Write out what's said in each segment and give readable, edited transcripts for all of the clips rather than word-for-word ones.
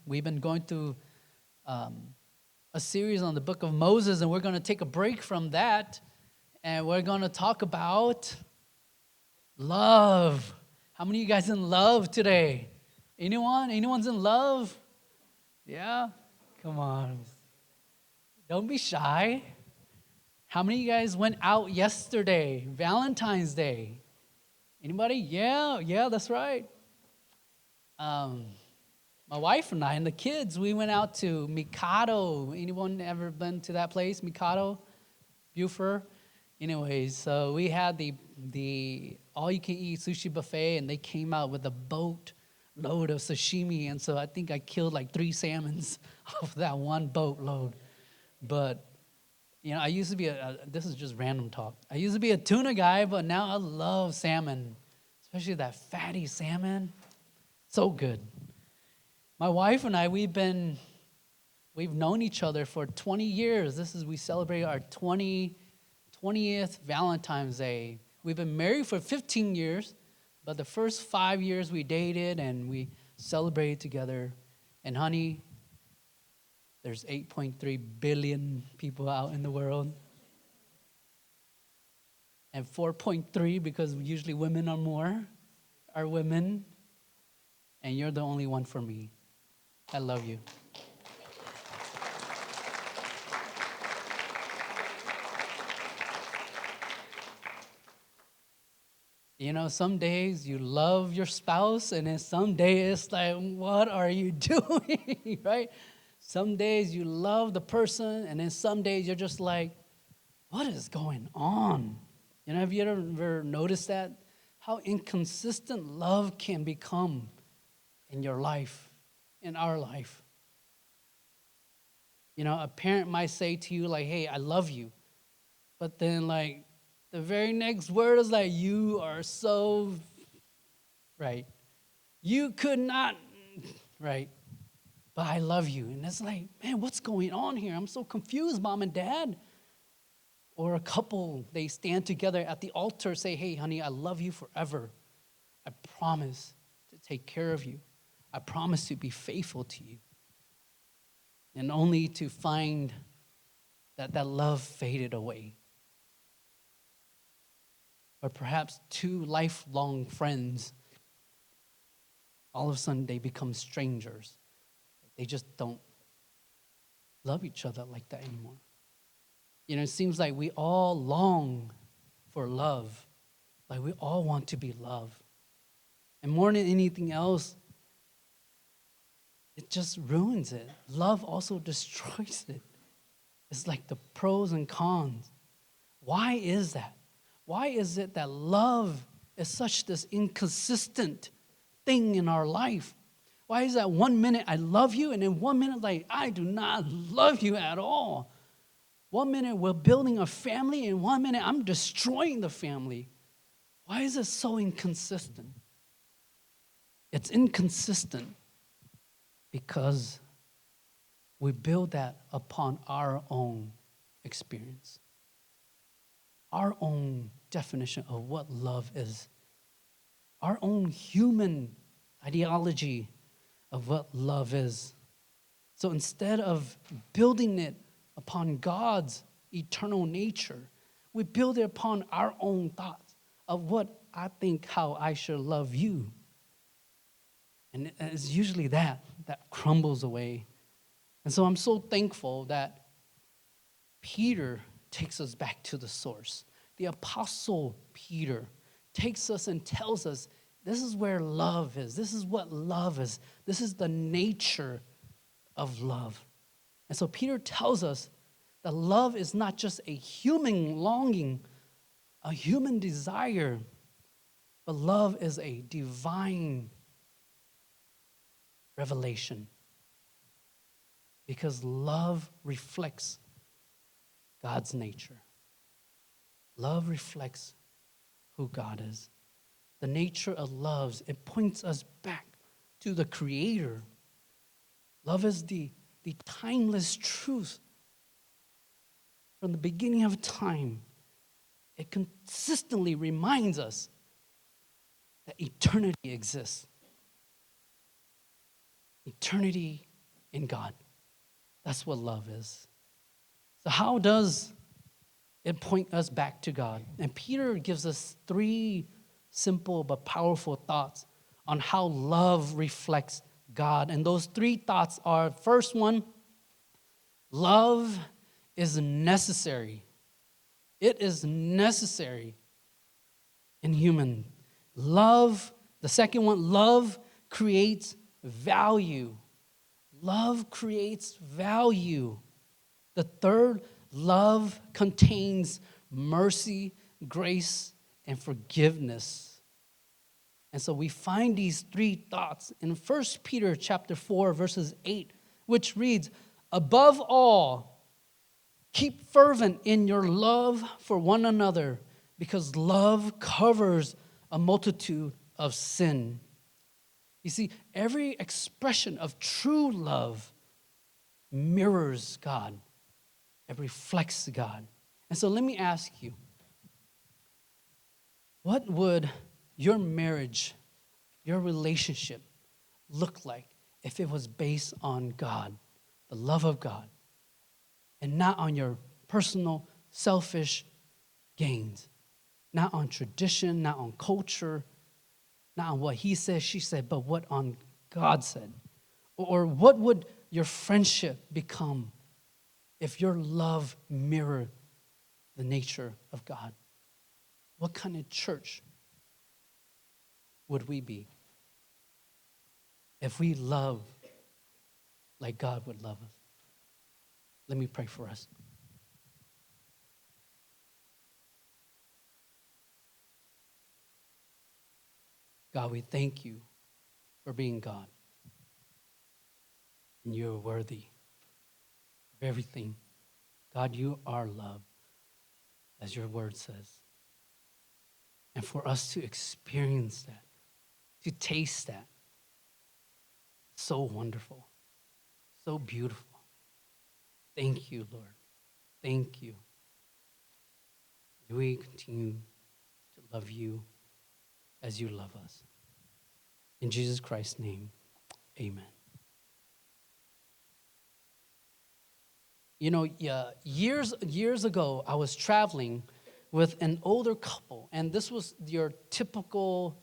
We've been going through a series on the book of Moses, and we're going to take a break from that, and we're going to talk about love. How many of you guys in love today? Anyone? Anyone's in love? Yeah? Come on. Don't be shy. How many of you guys went out yesterday? Valentine's Day. Anybody? Yeah, that's right. My wife and I and the kids, we went out to Mikado. Anyone ever been to that place, Mikado, Buford? Anyways, so we had the all-you-can-eat sushi buffet, and they came out with a boat load of sashimi, and so I think I killed like 3 salmons off that one boat load. But, you know, I used to be this is just random talk. I used to be a tuna guy, but now I love salmon, especially that fatty salmon. So good. My wife and I, we've known each other for 20 years. We celebrate our 20th Valentine's Day. We've been married for 15 years, but the first 5 years we dated and we celebrated together. And honey, there's 8.3 billion people out in the world. And 4.3, because usually women are more, are women. And you're the only one for me. I love you. You know, some days you love your spouse, and then some days it's like, what are you doing, right? Some days you love the person, and then some days you're just like, what is going on? You know, have you ever noticed that? How inconsistent love can become in your life, in our life. You know, a parent might say to you, like, hey, I love you. But then, like, the very next word is like, you are so, right? You could not, right? But I love you. And it's like, man, what's going on here? I'm so confused, mom and dad. Or a couple, they stand together at the altar, say, hey, honey, I love you forever. I promise to take care of you. I promise to be faithful to you. And only to find that love faded away. Or perhaps 2 lifelong friends, all of a sudden they become strangers. They just don't love each other like that anymore. You know, it seems like we all long for love. Like we all want to be loved. And more than anything else, it just ruins it. Love also destroys it. It's like the pros and cons. Why is that? Why is it that love is such this inconsistent thing in our life? Why is that 1 minute I love you, and then 1 minute like I do not love you at all? 1 minute we're building a family, and 1 minute I'm destroying the family. Why is it so inconsistent? It's inconsistent because we build that upon our own experience, our own definition of what love is, our own human ideology of what love is. So instead of building it upon God's eternal nature, we build it upon our own thoughts of what I think how I should love you. And it's usually that crumbles away. And so I'm so thankful that Peter takes us back to the source. The Apostle Peter takes us and tells us, this is where love is. This is what love is. This is the nature of love. And so Peter tells us that love is not just a human longing, a human desire, but love is a divine revelation. Because love reflects God's nature. Love reflects who God is. The nature of love, it points us back to the Creator. Love is the timeless truth. From the beginning of time, it consistently reminds us that eternity exists. Eternity in God. That's what love is. So how does it point us back to God? And Peter gives us 3 simple but powerful thoughts on how love reflects God. And those 3 thoughts are, first one, love is necessary. It is necessary in human. Love, the second one, love creates value. Love creates value. The third, love contains mercy, grace, and forgiveness. And so we find these 3 thoughts in 1 Peter chapter 4, verses 8, which reads, above all, keep fervent in your love for one another, because love covers a multitude of sin. You see, every expression of true love mirrors God. It reflects God. And so let me ask you, what would your marriage, your relationship look like if it was based on God, the love of God, and not on your personal, selfish gains, not on tradition, not on culture, not on what he said, she said, but what on God said? Or what would your friendship become if your love mirrored the nature of God? What kind of church would we be if we love like God would love us? Let me pray for us. God, we thank you for being God. And you're worthy of everything. God, you are love, as your word says. And for us to experience that, to taste that, so wonderful, so beautiful. Thank you, Lord. Thank you. May we continue to love you as you love us. In Jesus Christ's name, amen. You know, years ago, I was traveling with an older couple, and this was your typical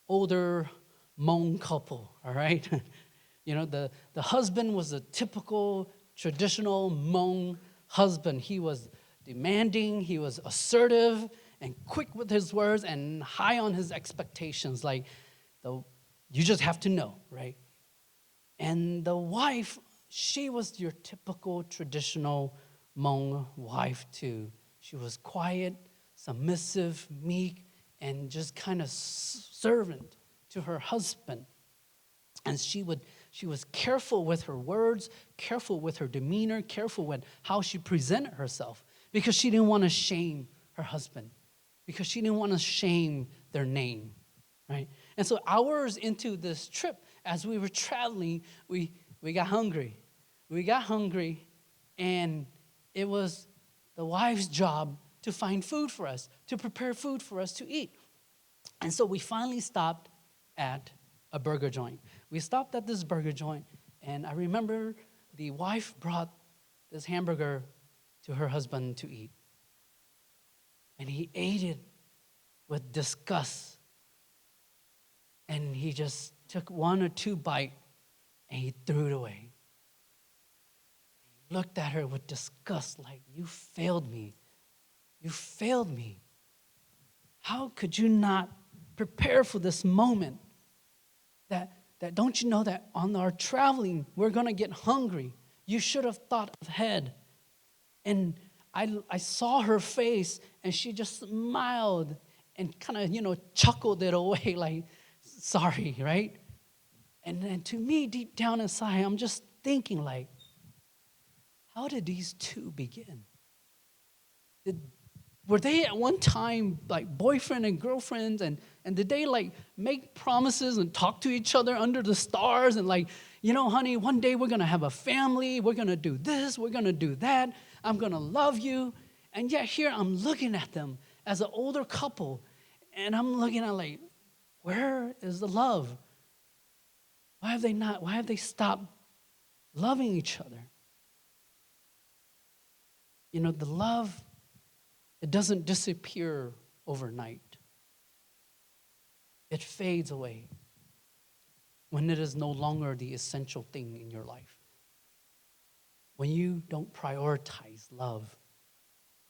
older Hmong couple, all right? You know, the husband was a typical traditional Hmong husband. He was demanding, he was assertive, and quick with his words, and high on his expectations. Like, you just have to know, right? And the wife, she was your typical traditional Hmong wife too. She was quiet, submissive, meek, and just kind of servant to her husband. And she was careful with her words, careful with her demeanor, careful with how she presented herself, because she didn't want to shame her husband, because she didn't want to shame their name, right? And so hours into this trip, as we were traveling, we got hungry. We got hungry, and it was the wife's job to find food for us, to prepare food for us to eat. And so we finally stopped at a burger joint. We stopped at this burger joint, and I remember the wife brought this hamburger to her husband to eat. And he ate it with disgust. And he just took 1 or 2 bites, and he threw it away. He looked at her with disgust, like, you failed me. You failed me. How could you not prepare for this moment? That don't you know that on our traveling, we're going to get hungry? You should have thought ahead. And I saw her face, and she just smiled and kind of, chuckled it away, like, sorry, right? And then to me, deep down inside, I'm just thinking, like, how did these two begin? Were they at one time like boyfriend and girlfriends, and did they like make promises and talk to each other under the stars and like, honey, one day we're going to have a family, we're going to do this, we're going to do that, I'm going to love you. And yet here I'm looking at them as an older couple, and I'm looking at like, where is the love? Why have they stopped loving each other. You know, the love, it doesn't disappear overnight. It fades away when it is no longer the essential thing in your life. When you don't prioritize love,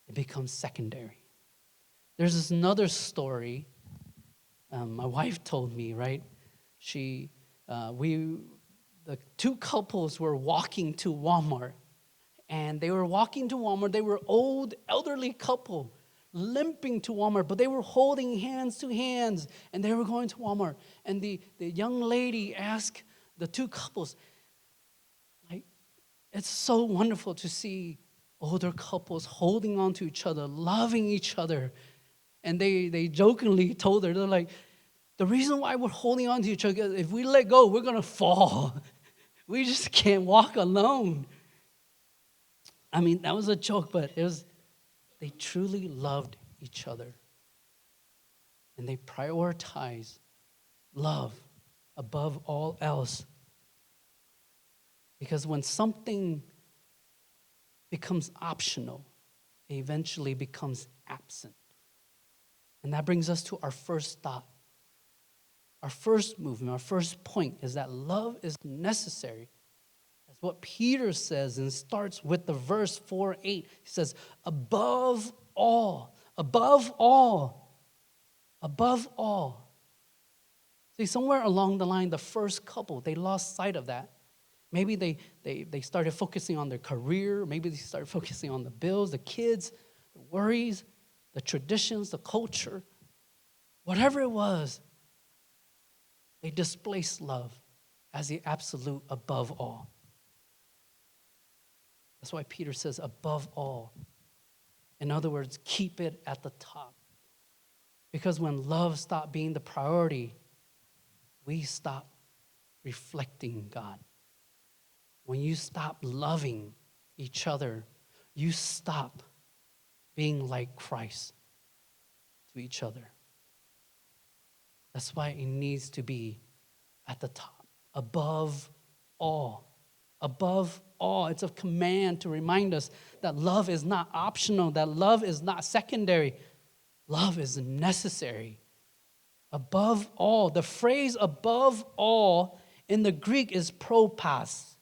it becomes secondary. There's this another story my wife told me, right? The two couples were walking to Walmart, and they were walking to Walmart. They were old, elderly couple, limping to Walmart, but they were holding hands to hands, and they were going to Walmart. And the young lady asked the two couples, like, it's so wonderful to see older couples holding on to each other, loving each other. And they jokingly told her, they're like, the reason why we're holding on to each other, if we let go, we're going to fall. We just can't walk alone. I mean, that was a joke, but they truly loved each other. And they prioritized love above all else. Because when something becomes optional, it eventually becomes absent. And that brings us to our first thought. Our first movement, our first point is that love is necessary. That's what Peter says, and starts with the verse 4:8. He says, above all, above all, above all. See, somewhere along the line, the first couple, they lost sight of that. Maybe they started focusing on their career. Maybe they started focusing on the bills, the kids, the worries, the traditions, the culture. Whatever it was, they displaced love as the absolute above all. That's why Peter says above all. In other words, keep it at the top. Because when love stopped being the priority, we stop reflecting God. When you stop loving each other, you stop being like Christ to each other. That's why it needs to be at the top, above all. Above all, it's a command to remind us that love is not optional, that love is not secondary. Love is necessary. Above all, the phrase above all in the Greek is propas,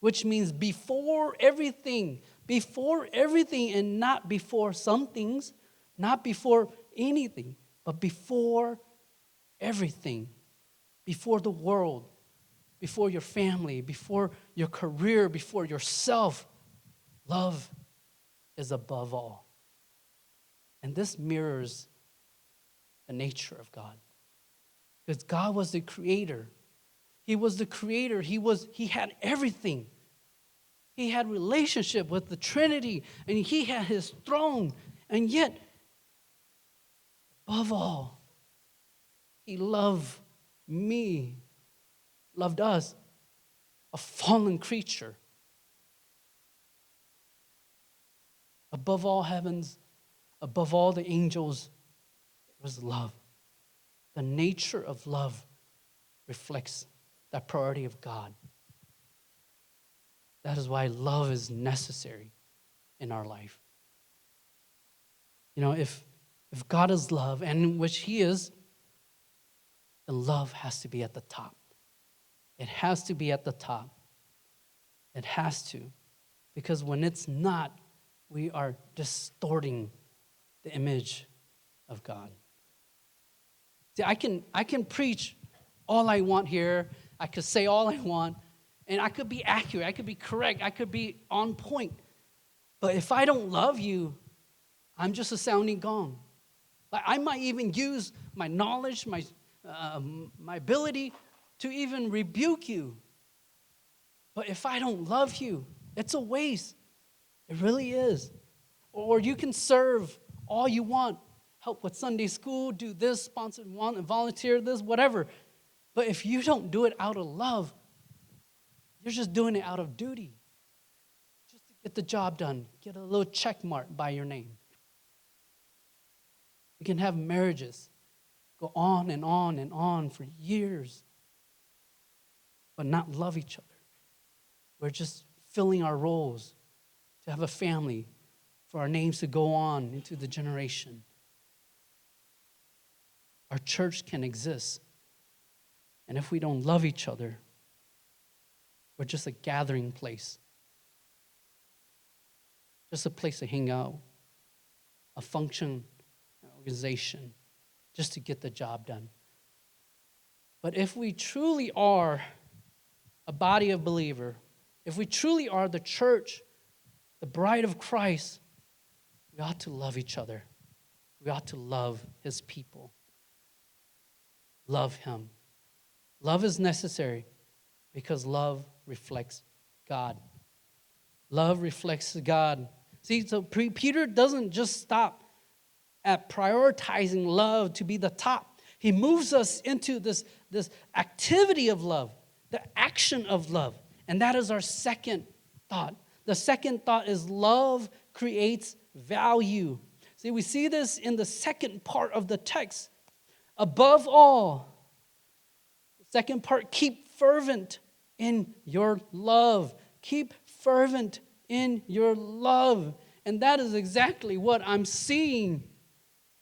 which means before everything and not before some things, not before anything, but before everything, before the world, before your family, before your career, before yourself. Love is above all. And this mirrors the nature of God. Because God was the creator. He was the creator. He had everything. He had relationship with the Trinity, and he had his throne. And yet, above all, he loved me, loved us, a fallen creature. Above all heavens, above all the angels, was love. The nature of love reflects that priority of God. That is why love is necessary in our life. You know, if God is love, and which he is, then love has to be at the top. It has to be at the top. It has to. Because when it's not, we are distorting the image of God. See, I can preach all I want here. I could say all I want. And I could be accurate. I could be correct. I could be on point. But if I don't love you, I'm just a sounding gong. Like, I might even use my knowledge, my ability to even rebuke you. But if I don't love you, it's a waste. It really is. Or you can serve all you want. Help with Sunday school, do this, sponsor, volunteer this, whatever. But if you don't do it out of love, you're just doing it out of duty. Just to get the job done. Get a little check mark by your name. We can have marriages go on and on and on for years, but not love each other. We're just filling our roles to have a family, for our names to go on into the generation. Our church can exist. And if we don't love each other, we're just a gathering place. Just a place to hang out, a function, an organization, just to get the job done. But if we truly are a body of believers, if we truly are the church, the bride of Christ, we ought to love each other. We ought to love his people. Love him. Love is necessary because love reflects God. Love reflects God. See, so Peter doesn't just stop at prioritizing love to be the top. He moves us into this activity of love, the action of love. And that is our second thought. The second thought is love creates value. See, we see this in the second part of the text. Above all, the second part, keep fervent in your love. Keep fervent in your love. And that is exactly what I'm seeing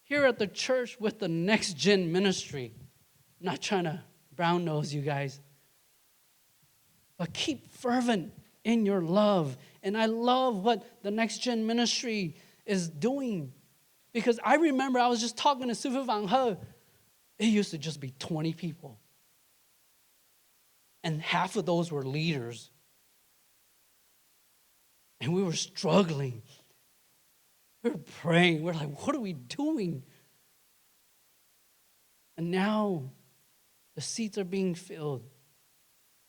here at the church with the next gen ministry. I'm not trying to brown nose you guys. But keep fervent in your love. And I love what the next gen ministry is doing. Because I remember I was just talking to Suab Van He. It used to just be 20 people. And half of those were leaders. And we were struggling. We were praying. We're like, what are we doing? And now the seats are being filled.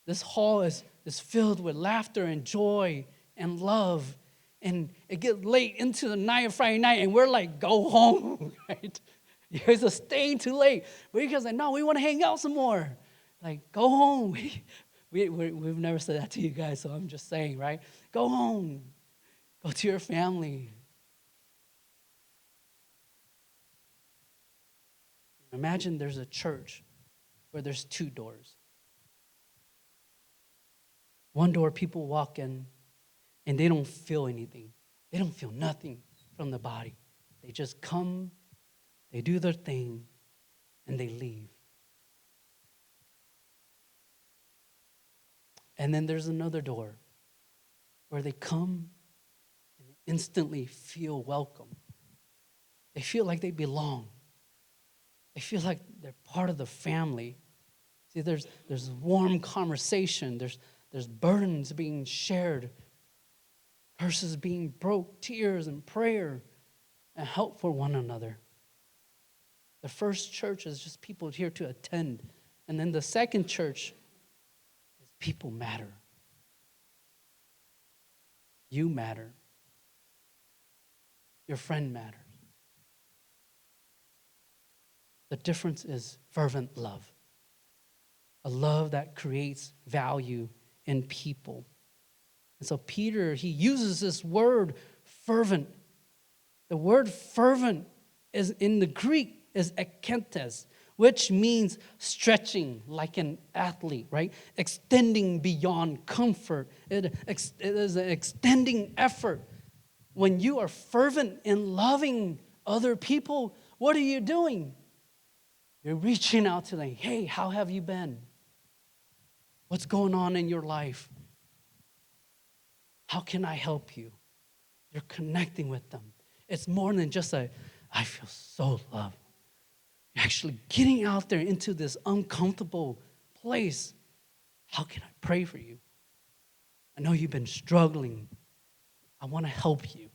This hall is filled with laughter and joy and love. And it gets late into the night of Friday night, and we're like, go home, right? You guys are staying too late. But you guys are like, no, we want to hang out some more. Like, go home. We've never said that to you guys, so I'm just saying, right? Go home. Go to your family. Imagine there's a church where there's two doors. One door, people walk in, and they don't feel anything. They don't feel nothing from the body. They just come, they do their thing, and they leave. And then there's another door where they come and they instantly feel welcome. They feel like they belong. They feel like they're part of the family. See, there's warm conversation. There's burdens being shared, curses being broke, tears and prayer, and help for one another. The first church is just people here to attend. And then the second church is people matter. You matter. Your friend matters. The difference is fervent love. A love that creates value in people. And so Peter, he uses this word fervent. The word fervent is in the Greek is ekentes, which means stretching like an athlete, right? Extending beyond comfort. It is an extending effort. When you are fervent in loving other people, what are you doing? You're reaching out to them. Hey, how have you been? What's going on in your life? How can I help you? You're connecting with them. It's more than just I feel so loved. You're actually getting out there into this uncomfortable place. How can I pray for you? I know you've been struggling. I want to help you.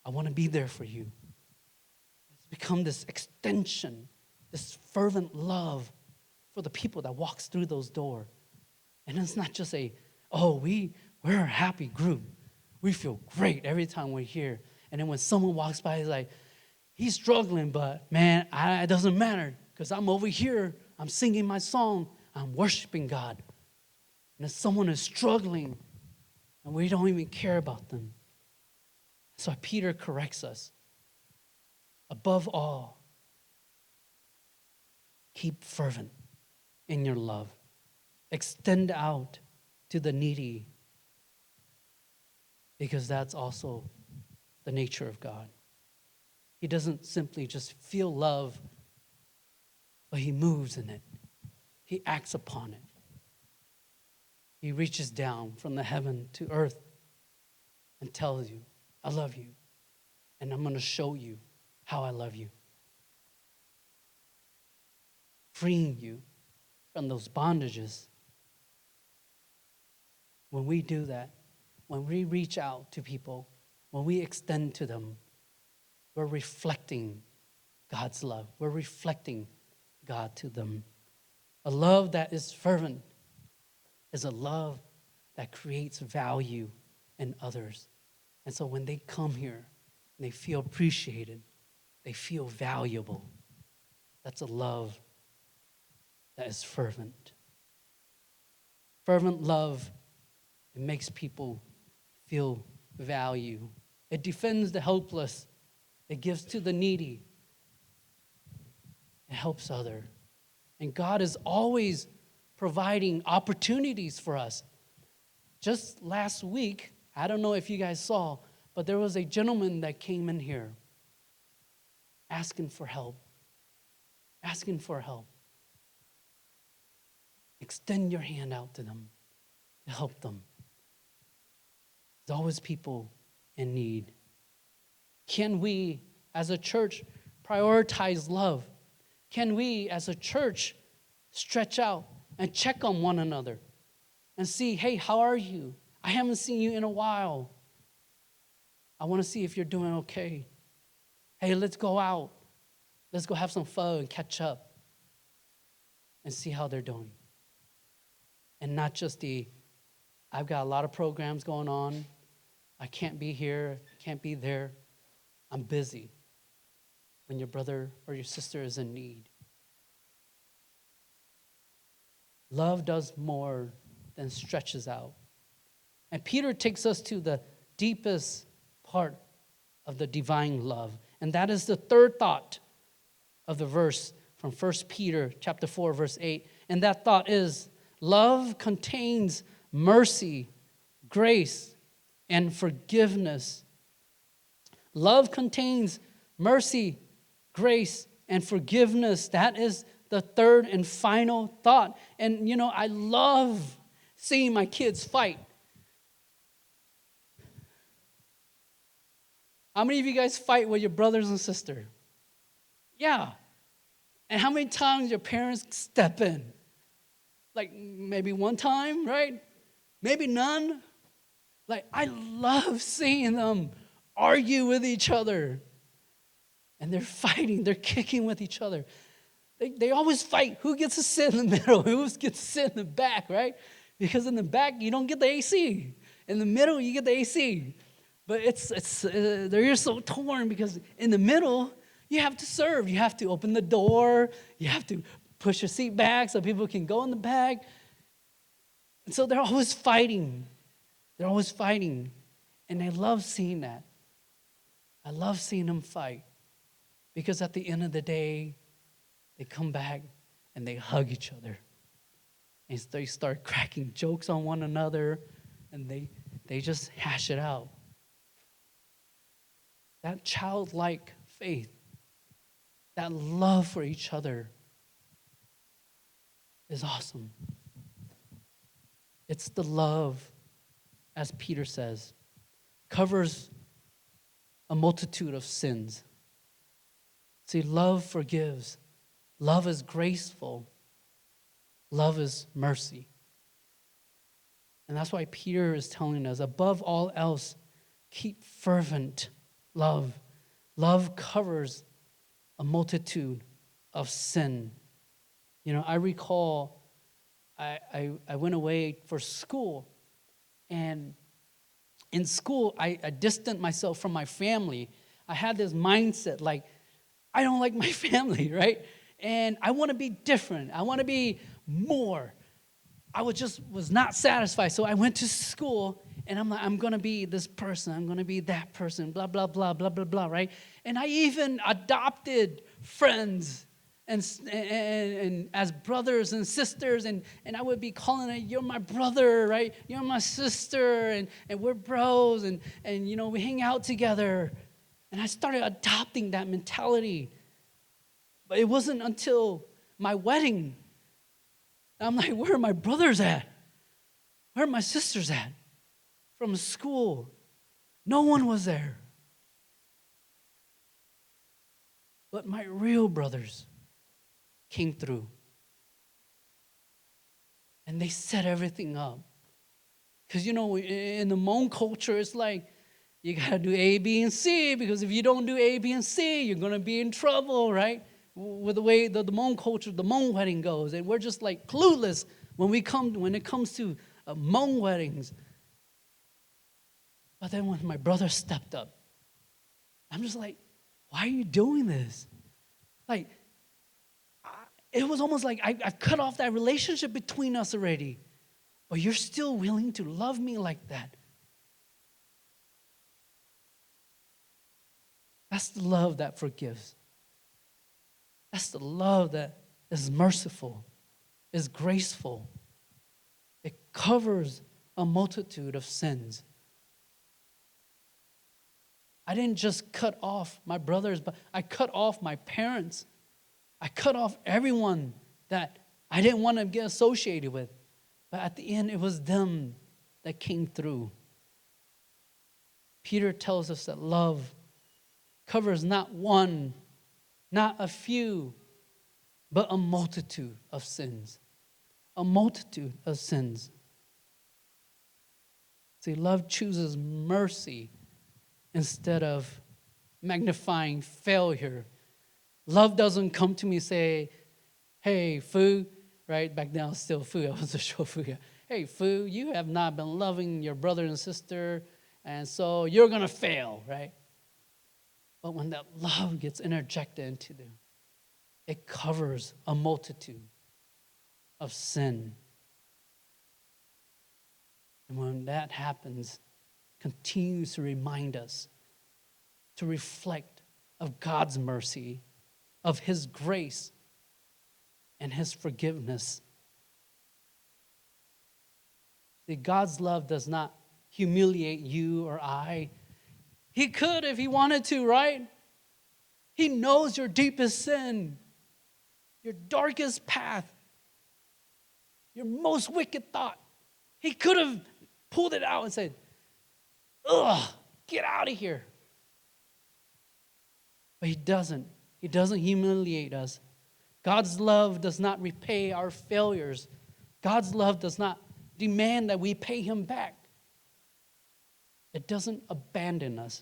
I want to be there for you. It's become this extension, this fervent love for the people that walks through those doors. And it's not just we're a happy group. We feel great every time we're here. And then when someone walks by, it's like, he's struggling, but man, it doesn't matter because I'm over here. I'm singing my song. I'm worshiping God. And if someone is struggling and we don't even care about them. So Peter corrects us. Above all, keep fervent in your love. Extend out to the needy because that's also the nature of God. He doesn't simply just feel love, but he moves in it. He acts upon it. He reaches down from the heaven to earth and tells you, I love you, and I'm going to show you how I love you. Freeing you from those bondages. When we do that, when we reach out to people, when we extend to them, we're reflecting God's love. We're reflecting God to them. A love that is fervent is a love that creates value in others. And so when they come here and they feel appreciated, they feel valuable. That's a love that is fervent. Fervent love, it makes people feel value. It defends the helpless. It gives to the needy. It helps others. And God is always providing opportunities for us. Just last week, I don't know if you guys saw, but there was a gentleman that came in here asking for help. Asking for help. Extend your hand out to them to help them. There's always people in need. Can we, as a church, prioritize love? Can we, as a church, stretch out and check on one another and see, hey, how are you? I haven't seen you in a while. I want to see if you're doing okay. Hey, let's go out. Let's go have some fun and catch up and see how they're doing. And not just I've got a lot of programs going on. I can't be here, can't be there. I'm busy. When your brother or your sister is in need. Love does more than stretches out. And Peter takes us to the deepest part of the divine love. And that is the third thought of the verse from 1 Peter chapter 4, verse 8. And that thought is, love contains mercy, grace, and forgiveness. Love contains mercy, grace, and forgiveness. That is the third and final thought. And, I love seeing my kids fight. How many of you guys fight with your brothers and sisters? Yeah. And how many times your parents step in? Like maybe one time, right? Maybe none. Like, I love seeing them argue with each other. And they're fighting, they're kicking with each other. They always fight. Who gets to sit in the middle? Who gets to sit in the back, right? Because in the back, you don't get the AC. In the middle, you get the AC. But they're so torn because in the middle, you have to serve. You have to open the door. You have to push your seat back so people can go in the back. And so they're always fighting. They're always fighting. And I love seeing that. I love seeing them fight. Because at the end of the day, they come back and they hug each other. And they start cracking jokes on one another. And they just hash it out. That childlike faith, that love for each other is awesome. It's the love, as Peter says, covers a multitude of sins. See, love forgives. Love is graceful. Love is mercy. And that's why Peter is telling us, above all else, keep fervent love. Love covers a multitude of sin. I recall I went away for school, and in school, I distanced myself from my family. I had this mindset like, I don't like my family, right? And I want to be different. I want to be more. I was not satisfied. So I went to school, and I'm like, I'm going to be this person. I'm going to be that person, blah, blah, blah, blah, blah, blah, right? And I even adopted friends and as brothers and sisters, and I would be calling it, you're my brother, right? You're my sister, and we're bros, and we hang out together. And I started adopting that mentality. But it wasn't until my wedding, I'm like, where are my brothers at? Where are my sisters at? From school, no one was there. But my real brothers came through. And they set everything up. Because, in the Hmong culture, it's like, you got to do A, B, and C, because if you don't do A, B, and C, you're going to be in trouble, right? With the way the Hmong culture, the Hmong wedding goes. And we're just like clueless when it comes to Hmong weddings. But then when my brother stepped up, I'm just like, why are you doing this? Like, it was almost like I've cut off that relationship between us already. But you're still willing to love me like that. That's the love that forgives. That's the love that is merciful, is graceful. It covers a multitude of sins. I didn't just cut off my brothers, but I cut off my parents. I cut off everyone that I didn't want to get associated with. But at the end, it was them that came through. Peter tells us that love covers not one, not a few, but a multitude of sins. A multitude of sins. See, love chooses mercy instead of magnifying failure. Love doesn't come to me and say, hey, Fu, right? Back then I was still Fu. I was a short Fu. Hey, Fu, you have not been loving your brother and sister, and so you're going to fail, right? But when that love gets interjected into them, it covers a multitude of sin. And when that happens, continues to remind us to reflect of God's mercy, of His grace, and His forgiveness. See, God's love does not humiliate you or I. He could if He wanted to, right? He knows your deepest sin, your darkest path, your most wicked thought. He could have pulled it out and said, ugh, get out of here. But He doesn't. He doesn't humiliate us. God's love does not repay our failures. God's love does not demand that we pay Him back. It doesn't abandon us.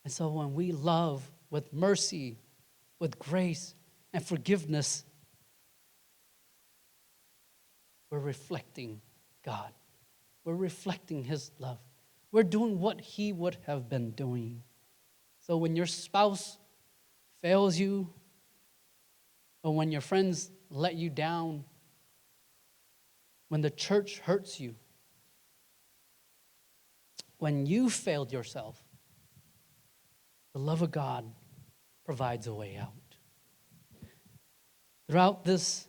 And so when we love with mercy, with grace, and forgiveness, we're reflecting God. We're reflecting His love. We're doing what He would have been doing. So when your spouse fails you, or when your friends let you down, when the church hurts you, when you failed yourself, the love of God provides a way out. Throughout this,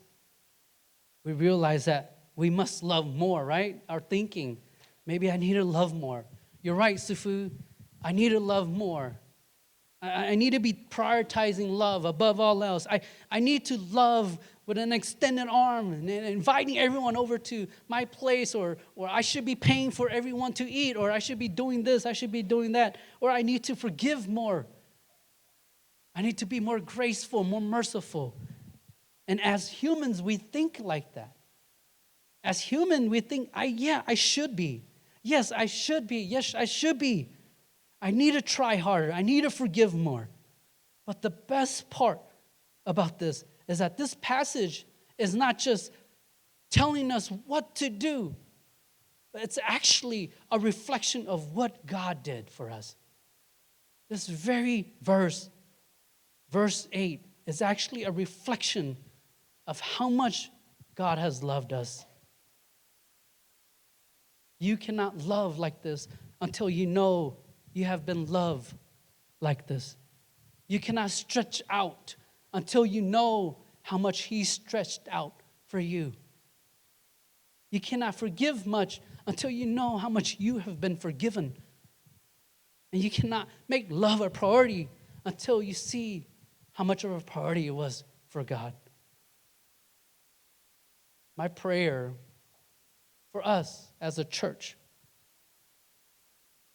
we realize that we must love more, right? Our thinking, maybe I need to love more. You're right, Sifu, I need to love more. I need to be prioritizing love above all else. I need to love with an extended arm and inviting everyone over to my place, or I should be paying for everyone to eat, or I should be doing this, I should be doing that, or I need to forgive more. I need to be more graceful, more merciful. And as humans, we think like that. As human, we think, I should be. Yes, I should be. Yes, I should be. I need to try harder. I need to forgive more. But the best part about this is that this passage is not just telling us what to do, but it's actually a reflection of what God did for us. This very verse 8, is actually a reflection of how much God has loved us. You cannot love like this until you know you have been loved like this. You cannot stretch out until you know how much He stretched out for you. You cannot forgive much until you know how much you have been forgiven. And you cannot make love a priority until you see how much of a priority it was for God. My prayer for us as a church,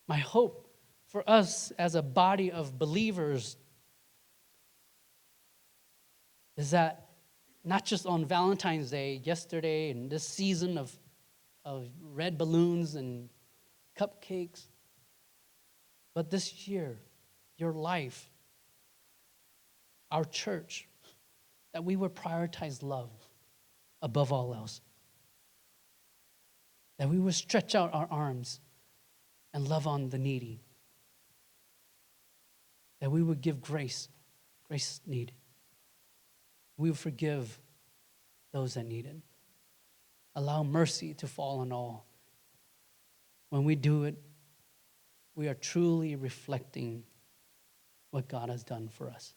my hope for us as a body of believers is that not just on Valentine's Day, yesterday, and this season of red balloons and cupcakes, but this year, your life, our church, that we would prioritize love above all else. That we would stretch out our arms and love on the needy. That we would give grace needed. We would forgive those that need it. Allow mercy to fall on all. When we do it, we are truly reflecting what God has done for us.